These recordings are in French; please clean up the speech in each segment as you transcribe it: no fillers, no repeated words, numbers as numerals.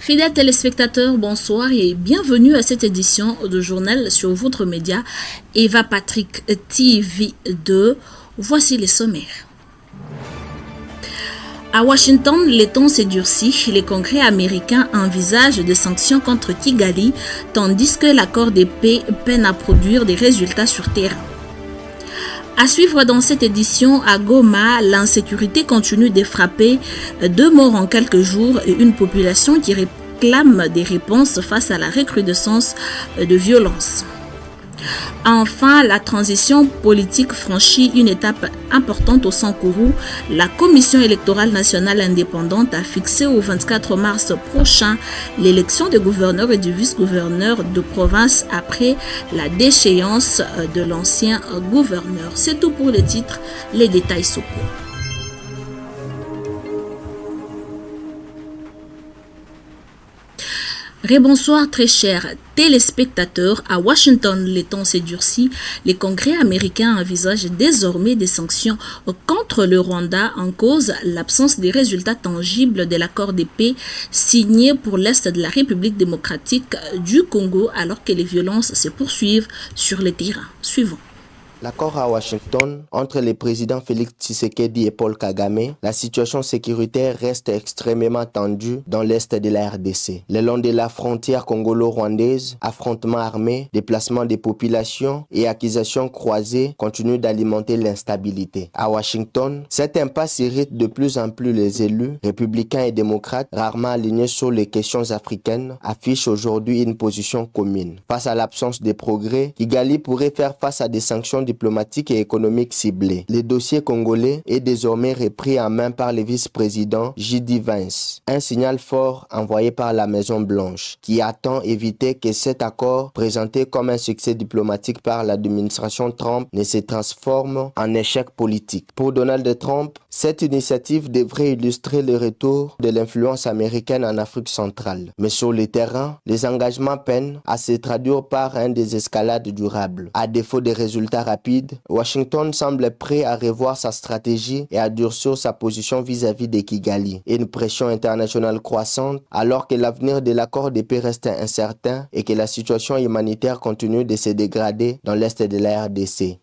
Fidèles téléspectateurs, bonsoir et bienvenue à cette édition de journal sur votre média Eva Patrick TV2. Voici les sommaires. À Washington, les tons s'est durci. Les congrès américains envisagent des sanctions contre Kigali, tandis que l'accord de paix peine à produire des résultats sur terrain. À suivre dans cette édition, à Goma, l'insécurité continue de frapper, 2 morts en quelques jours et une population qui réclame des réponses face à la recrudescence de violence. Enfin, la transition politique franchit une étape importante au Sankourou. La Commission électorale nationale indépendante a fixé au 24 mars prochain l'élection des gouverneurs et du vice-gouverneur de province après la déchéance de l'ancien gouverneur. C'est tout pour les titres, les détails sont courts. Rebonsoir très chers téléspectateurs. À Washington, les temps s'est durci. Les congrès américains envisagent désormais des sanctions contre le Rwanda en cause l'absence des résultats tangibles de l'accord de paix signé pour l'Est de la République démocratique du Congo alors que les violences se poursuivent sur le terrain. Suivant. L'accord à Washington entre les présidents Félix Tshisekedi et Paul Kagame, la situation sécuritaire reste extrêmement tendue dans l'est de la RDC. Le long de la frontière congolo-rwandaise, affrontements armés, déplacements des populations et accusations croisées continuent d'alimenter l'instabilité. À Washington, cette impasse irrite de plus en plus les élus, républicains et démocrates, rarement alignés sur les questions africaines, affichent aujourd'hui une position commune. Face à l'absence de progrès, Kigali pourrait faire face à des sanctions diplomatiques et économiques ciblées. Le dossier congolais est désormais repris en main par le vice-président J.D. Vance, un signal fort envoyé par la Maison-Blanche, qui attend éviter que cet accord, présenté comme un succès diplomatique par l'administration Trump, ne se transforme en échec politique. Pour Donald Trump, cette initiative devrait illustrer le retour de l'influence américaine en Afrique centrale. Mais sur le terrain, les engagements peinent à se traduire par un désescalade durable. À défaut de résultats rapides, Washington semble prêt à revoir sa stratégie et à durcir sa position vis-à-vis de Kigali. Une pression internationale croissante alors que l'avenir de l'accord de paix reste incertain et que la situation humanitaire continue de se dégrader dans l'est de la RDC.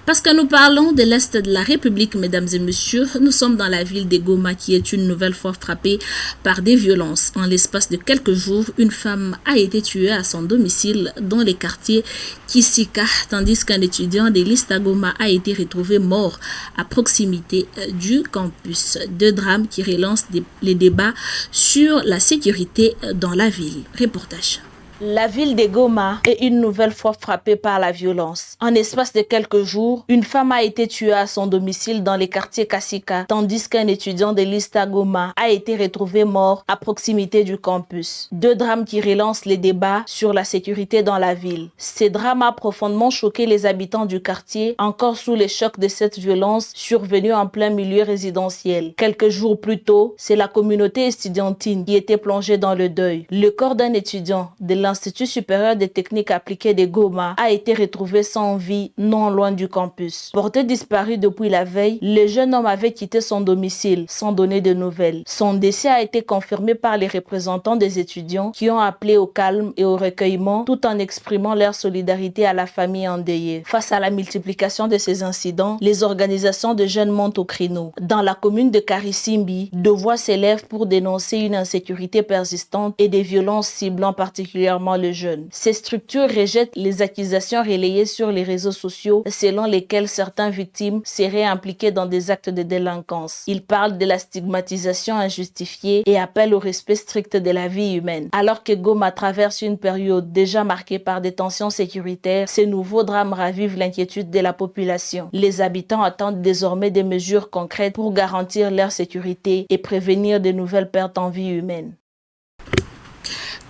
Parce que nous parlons de l'Est de la République, mesdames et messieurs, nous sommes dans la ville de Goma qui est une nouvelle fois frappée par des violences. En l'espace de quelques jours, une femme a été tuée à son domicile dans les quartiers Kisika, tandis qu'un étudiant de l'Ista Goma a été retrouvé mort à proximité du campus. 2 drames qui relancent les débats sur la sécurité dans la ville. Reportage. La ville de Goma est une nouvelle fois frappée par la violence. En l'espace de quelques jours, une femme a été tuée à son domicile dans les quartiers Kasika, tandis qu'un étudiant de l'Ista Goma a été retrouvé mort à proximité du campus. 2 drames qui relancent les débats sur la sécurité dans la ville. Ces drames ont profondément choqué les habitants du quartier, encore sous les chocs de cette violence survenue en plein milieu résidentiel. Quelques jours plus tôt, c'est la communauté estudiantine qui était plongée dans le deuil. Le corps d'un étudiant de l'Institut supérieur des techniques appliquées de Goma a été retrouvé sans vie non loin du campus. Porté disparu depuis la veille, le jeune homme avait quitté son domicile sans donner de nouvelles. Son décès a été confirmé par les représentants des étudiants qui ont appelé au calme et au recueillement tout en exprimant leur solidarité à la famille endeuillée. Face à la multiplication de ces incidents, les organisations de jeunes montent au créneau. Dans la commune de Karisimbi, 2 voix s'élèvent pour dénoncer une insécurité persistante et des violences ciblant particulièrement les jeunes. Ces structures rejettent les accusations relayées sur les réseaux sociaux selon lesquelles certaines victimes seraient impliquées dans des actes de délinquance. Ils parlent de la stigmatisation injustifiée et appellent au respect strict de la vie humaine. Alors que Goma traverse une période déjà marquée par des tensions sécuritaires, ces nouveaux drames ravivent l'inquiétude de la population. Les habitants attendent désormais des mesures concrètes pour garantir leur sécurité et prévenir de nouvelles pertes en vie humaine.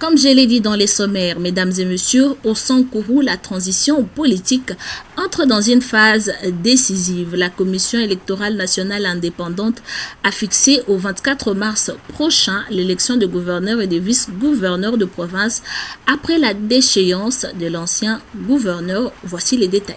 Comme je l'ai dit dans les sommaires, mesdames et messieurs, au Sankourou, la transition politique entre dans une phase décisive. La Commission électorale nationale indépendante a fixé au 24 mars prochain l'élection de gouverneurs et de vice-gouverneurs de province après la déchéance de l'ancien gouverneur. Voici les détails.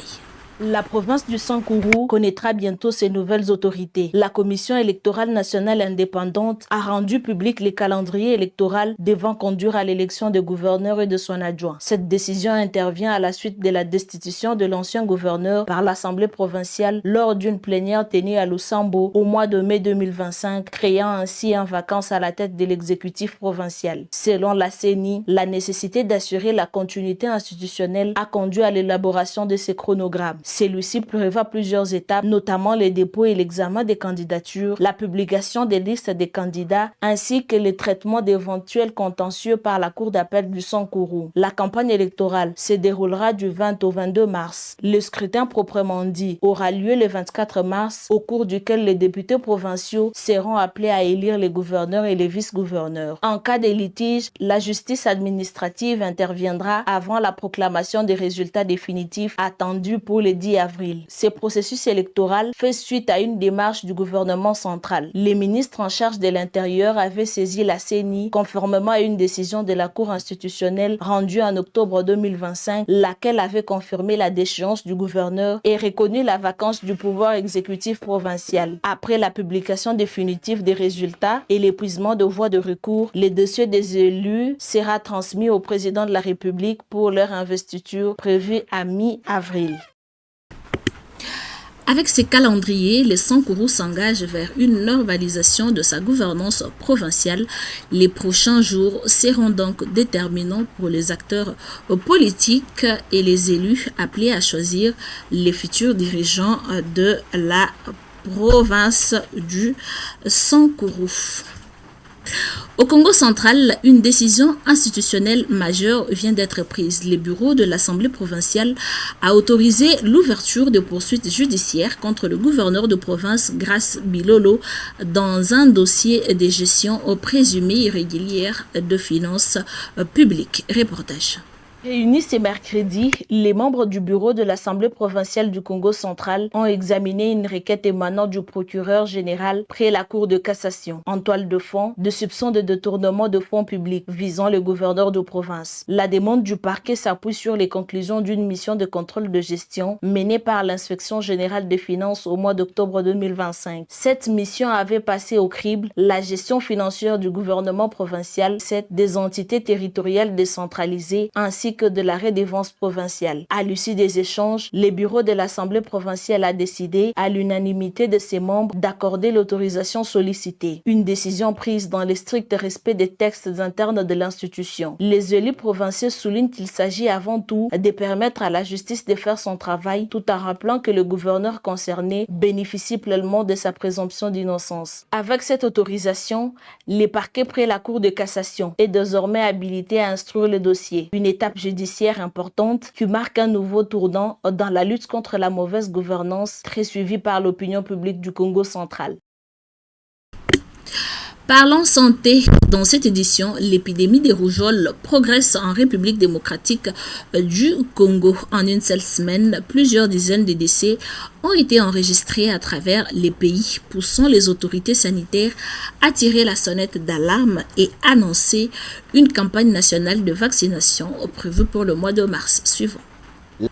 La province du Sankourou connaîtra bientôt ses nouvelles autorités. La Commission électorale nationale indépendante a rendu public les calendriers électoraux devant conduire à l'élection des gouverneurs et de son adjoint. Cette décision intervient à la suite de la destitution de l'ancien gouverneur par l'Assemblée provinciale lors d'une plénière tenue à Lusambo au mois de mai 2025, créant ainsi un vacance à la tête de l'exécutif provincial. Selon la CENI, la nécessité d'assurer la continuité institutionnelle a conduit à l'élaboration de ces chronogrammes. Celui-ci prévoit plusieurs étapes, notamment le dépôt et l'examen des candidatures, la publication des listes des candidats, ainsi que le traitement d'éventuels contentieux par la Cour d'appel du Sankourou. La campagne électorale se déroulera du 20 au 22 mars. Le scrutin proprement dit aura lieu le 24 mars, au cours duquel les députés provinciaux seront appelés à élire les gouverneurs et les vice-gouverneurs. En cas de litige, la justice administrative interviendra avant la proclamation des résultats définitifs attendus pour le 10 avril. Ce processus électoral fait suite à une démarche du gouvernement central. Les ministres en charge de l'Intérieur avaient saisi la CENI conformément à une décision de la Cour institutionnelle rendue en octobre 2025, laquelle avait confirmé la déchéance du gouverneur et reconnu la vacance du pouvoir exécutif provincial. Après la publication définitive des résultats et l'épuisement de voies de recours, le dossier des élus sera transmis au président de la République pour leur investiture prévue à mi-avril. Avec ces calendriers, le Sankourou s'engage vers une normalisation de sa gouvernance provinciale. Les prochains jours seront donc déterminants pour les acteurs politiques et les élus appelés à choisir les futurs dirigeants de la province du Sankourou. Au Congo central, une décision institutionnelle majeure vient d'être prise. Le bureau de l'Assemblée provinciale a autorisé l'ouverture de poursuites judiciaires contre le gouverneur de province Grace Bilolo dans un dossier de gestion présumée irrégulière de finances publiques. Reportage. Réunis ce mercredi, les membres du bureau de l'Assemblée provinciale du Congo central ont examiné une requête émanant du procureur général près la Cour de cassation en toile de fond de soupçons de détournement de fonds publics visant le gouverneur de province. La demande du parquet s'appuie sur les conclusions d'une mission de contrôle de gestion menée par l'Inspection générale des finances au mois d'octobre 2025. Cette mission avait passé au crible la gestion financière du gouvernement provincial, des entités territoriales décentralisées ainsi que de la redevance provinciale. À l'issue des échanges, le bureau de l'Assemblée provinciale a décidé, à l'unanimité de ses membres, d'accorder l'autorisation sollicitée. Une décision prise dans le strict respect des textes internes de l'institution. Les élus provinciaux soulignent qu'il s'agit avant tout de permettre à la justice de faire son travail, tout en rappelant que le gouverneur concerné bénéficie pleinement de sa présomption d'innocence. Avec cette autorisation, le parquet près la Cour de cassation est désormais habilité à instruire le dossier. Une étape judiciaire importante qui marque un nouveau tournant dans la lutte contre la mauvaise gouvernance très suivie par l'opinion publique du Congo central. Parlons santé. Dans cette édition, l'épidémie des rougeoles progresse en République démocratique du Congo. En une seule semaine, plusieurs dizaines de décès ont été enregistrés à travers les pays, poussant les autorités sanitaires à tirer la sonnette d'alarme et annoncer une campagne nationale de vaccination prévue pour le mois de mars suivant.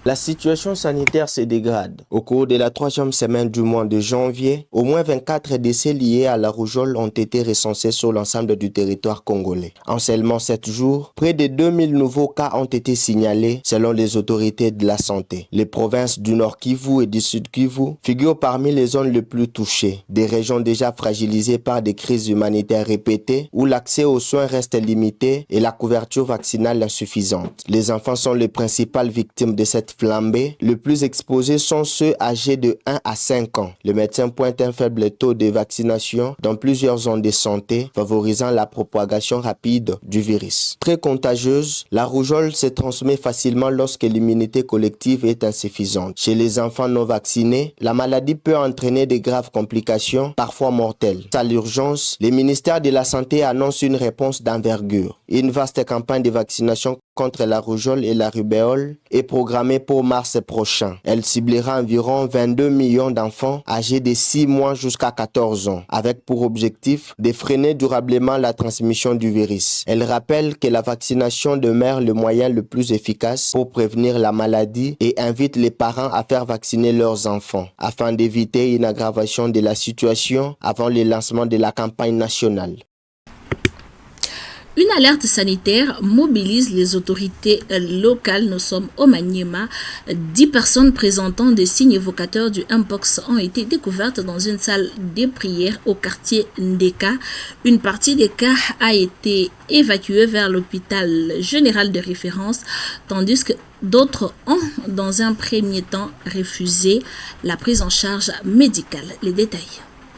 La situation sanitaire se dégrade. Au cours de la 3e semaine du mois de janvier, au moins 24 décès liés à la rougeole ont été recensés sur l'ensemble du territoire congolais. En seulement 7 jours, près de 2000 nouveaux cas ont été signalés selon les autorités de la santé. Les provinces du Nord Kivu et du Sud Kivu figurent parmi les zones les plus touchées, des régions déjà fragilisées par des crises humanitaires répétées où l'accès aux soins reste limité et la couverture vaccinale insuffisante. Les enfants sont les principales victimes de cette flambée. Les plus exposés sont ceux âgés de 1 à 5 ans. Le médecin pointe un faible taux de vaccination dans plusieurs zones de santé, favorisant la propagation rapide du virus. Très contagieuse, la rougeole se transmet facilement lorsque l'immunité collective est insuffisante. Chez les enfants non vaccinés, la maladie peut entraîner de graves complications, parfois mortelles. À l'urgence, le ministère de la Santé annonce une réponse d'envergure. Une vaste campagne de vaccination contre la rougeole et la rubéole est programmée pour mars prochain. Elle ciblera environ 22 millions d'enfants âgés de 6 mois jusqu'à 14 ans, avec pour objectif de freiner durablement la transmission du virus. Elle rappelle que la vaccination demeure le moyen le plus efficace pour prévenir la maladie et invite les parents à faire vacciner leurs enfants afin d'éviter une aggravation de la situation avant le lancement de la campagne nationale. Une alerte sanitaire mobilise les autorités locales. Nous sommes au Maniema. 10 personnes présentant des signes évocateurs du Mpox ont été découvertes dans une salle de prière au quartier Ndeka. Une partie des cas a été évacuée vers l'hôpital général de référence, tandis que d'autres ont, dans un premier temps, refusé la prise en charge médicale. Les détails.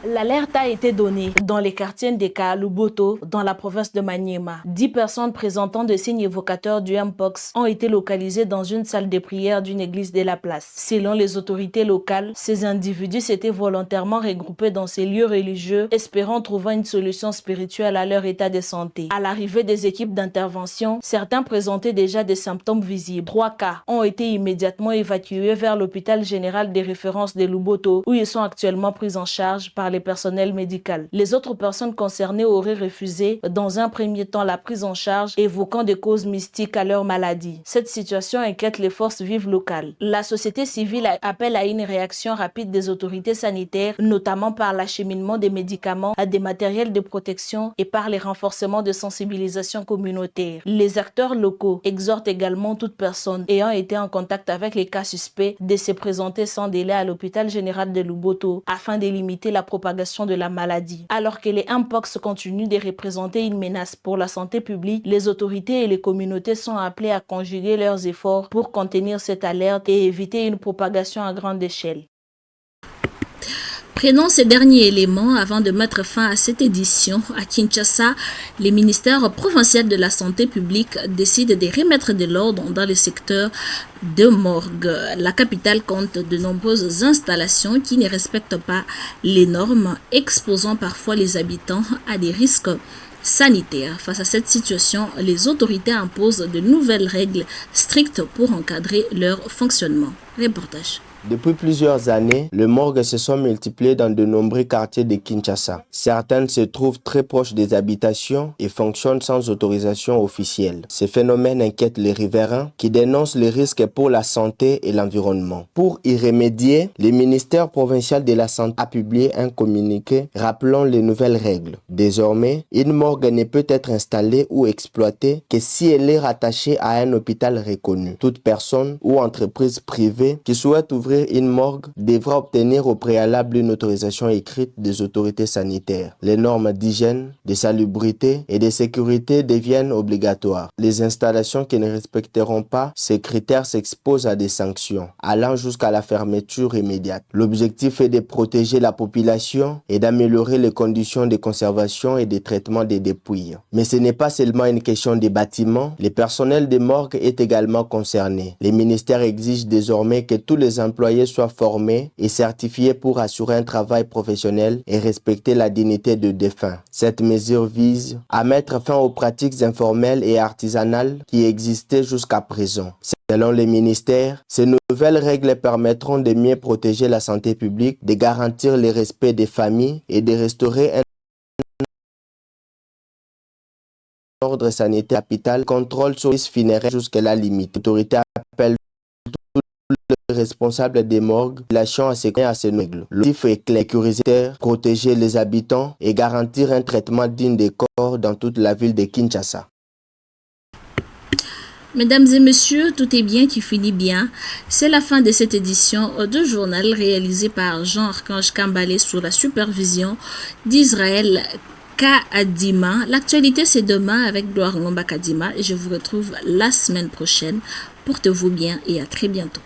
L'alerte a été donnée dans les quartiers Ndeka, Luboto, dans la province de Maniema. 10 personnes présentant des signes évocateurs du Mpox ont été localisées dans une salle de prière d'une église de la place. Selon les autorités locales, ces individus s'étaient volontairement regroupés dans ces lieux religieux, espérant trouver une solution spirituelle à leur état de santé. À l'arrivée des équipes d'intervention, certains présentaient déjà des symptômes visibles. 3 cas ont été immédiatement évacués vers l'hôpital général de référence de Luboto, où ils sont actuellement pris en charge par les personnels médicaux. Les autres personnes concernées auraient refusé dans un premier temps la prise en charge, évoquant des causes mystiques à leur maladie. Cette situation inquiète les forces vives locales. La société civile appelle à une réaction rapide des autorités sanitaires, notamment par l'acheminement des médicaments, à des matériels de protection et par les renforcements de sensibilisation communautaire. Les acteurs locaux exhortent également toute personne ayant été en contact avec les cas suspects de se présenter sans délai à l'hôpital général de Luboto afin de limiter la propagation de la maladie. Alors que les Mpox continuent de représenter une menace pour la santé publique, les autorités et les communautés sont appelées à conjuguer leurs efforts pour contenir cette alerte et éviter une propagation à grande échelle. Prenons ces derniers éléments avant de mettre fin à cette édition. À Kinshasa, les ministères provinciaux de la santé publique décident de remettre de l'ordre dans le secteur de morgue. La capitale compte de nombreuses installations qui ne respectent pas les normes, exposant parfois les habitants à des risques sanitaires. Face à cette situation, les autorités imposent de nouvelles règles strictes pour encadrer leur fonctionnement. Reportage. Depuis plusieurs années, les morgues se sont multipliées dans de nombreux quartiers de Kinshasa. Certaines se trouvent très proches des habitations et fonctionnent sans autorisation officielle. Ce phénomène inquiète les riverains qui dénoncent les risques pour la santé et l'environnement. Pour y remédier, le ministère provincial de la Santé a publié un communiqué rappelant les nouvelles règles. Désormais, une morgue ne peut être installée ou exploitée que si elle est rattachée à un hôpital reconnu. Toute personne ou entreprise privée qui souhaite ouvrir une morgue devra obtenir au préalable une autorisation écrite des autorités sanitaires. Les normes d'hygiène, de salubrité et de sécurité deviennent obligatoires. Les installations qui ne respecteront pas ces critères s'exposent à des sanctions, allant jusqu'à la fermeture immédiate. L'objectif est de protéger la population et d'améliorer les conditions de conservation et de traitement des dépouilles. Mais ce n'est pas seulement une question des bâtiments, le personnel des morgues est également concerné. Les ministères exigent désormais que tous les employés soient formés et certifiés pour assurer un travail professionnel et respecter la dignité de défunt. Cette mesure vise à mettre fin aux pratiques informelles et artisanales qui existaient jusqu'à présent. Selon les ministères, ces nouvelles règles permettront de mieux protéger la santé publique, de garantir le respect des familles et de restaurer un ordre sanitaire capital, contrôle sur les funéraires jusqu'à la limite. L'autorité appelle les responsables des morgues à ces règles. L'objectif est clair, sécuriser, protéger les habitants et garantir un traitement digne des corps dans toute la ville de Kinshasa. Mesdames et messieurs, tout est bien qui finit bien. C'est la fin de cette édition de journal réalisé par Jean-Archange Kambalé sous la supervision d'Israël Kadima. L'actualité c'est demain avec Gloire Ngomba Kadima et je vous retrouve la semaine prochaine. Portez-vous bien et à très bientôt.